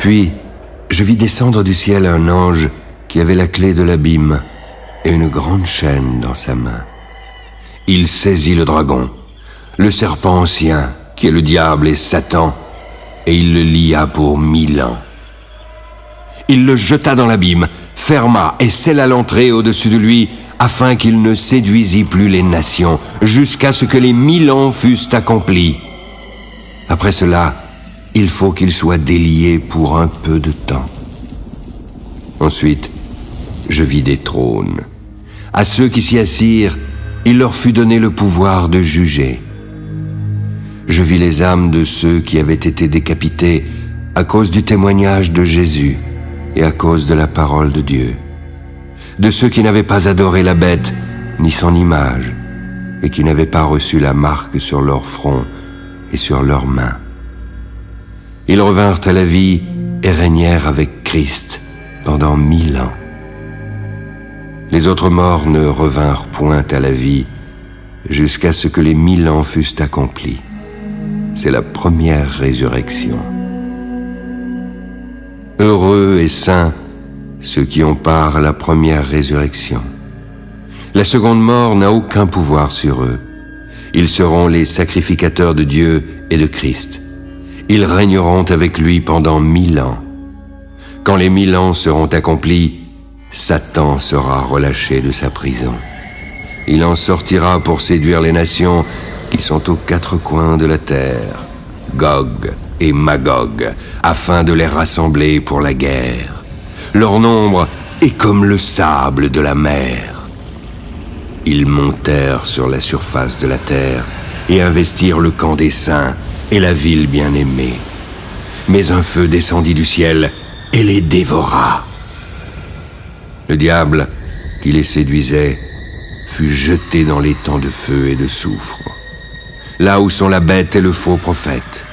Puis, je vis descendre du ciel un ange qui avait la clé de l'abîme et une grande chaîne dans sa main. Il saisit le dragon, le serpent ancien, qui est le diable et Satan, et il le lia pour 1000 ans. Il le jeta dans l'abîme, ferma et scella l'entrée au-dessus de lui, afin qu'il ne séduisît plus les nations, jusqu'à ce que les 1000 ans fussent accomplis. Après cela, il faut qu'il soit délié pour un peu de temps. Ensuite, je vis des trônes. À ceux qui s'y assirent, il leur fut donné le pouvoir de juger. Je vis les âmes de ceux qui avaient été décapités à cause du témoignage de Jésus et à cause de la parole de Dieu, de ceux qui n'avaient pas adoré la bête ni son image et qui n'avaient pas reçu la marque sur leur front et sur leurs mains. Ils revinrent à la vie et régnèrent avec Christ pendant 1000 ans. Les autres morts ne revinrent point à la vie jusqu'à ce que les 1000 ans fussent accomplis. C'est la première résurrection. Heureux et saints ceux qui ont part à la première résurrection. La seconde mort n'a aucun pouvoir sur eux. Ils seront les sacrificateurs de Dieu et de Christ. Ils régneront avec lui pendant 1000 ans. Quand les 1000 ans seront accomplis, Satan sera relâché de sa prison. Il en sortira pour séduire les nations qui sont aux 4 coins de la terre, Gog et Magog, afin de les rassembler pour la guerre. Leur nombre est comme le sable de la mer. Ils montèrent sur la surface de la terre et investirent le camp des saints et la ville bien-aimée. Mais un feu descendit du ciel et les dévora. Le diable, qui les séduisait, fut jeté dans l'étang de feu et de soufre, là où sont la bête et le faux prophète,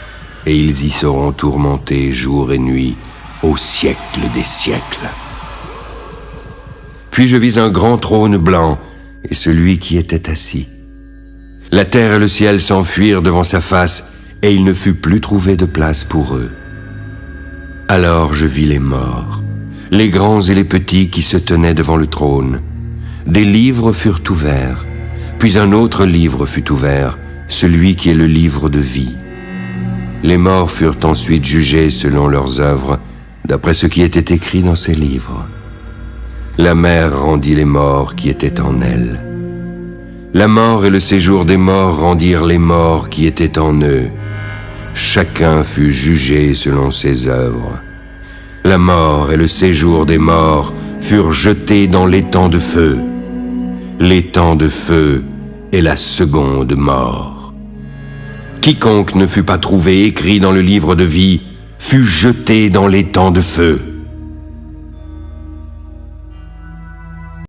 et ils y seront tourmentés jour et nuit, au siècle des siècles. Puis je vis un grand trône blanc, et celui qui était assis. La terre et le ciel s'enfuirent devant sa face, et il ne fut plus trouvé de place pour eux. Alors je vis les morts, les grands et les petits qui se tenaient devant le trône. Des livres furent ouverts, puis un autre livre fut ouvert, celui qui est le livre de vie. Les morts furent ensuite jugés selon leurs œuvres, d'après ce qui était écrit dans ces livres. La mer rendit les morts qui étaient en elle. La mort et le séjour des morts rendirent les morts qui étaient en eux. Chacun fut jugé selon ses œuvres. La mort et le séjour des morts furent jetés dans l'étang de feu. L'étang de feu est la seconde mort. Quiconque ne fut pas trouvé écrit dans le livre de vie fut jeté dans l'étang de feu.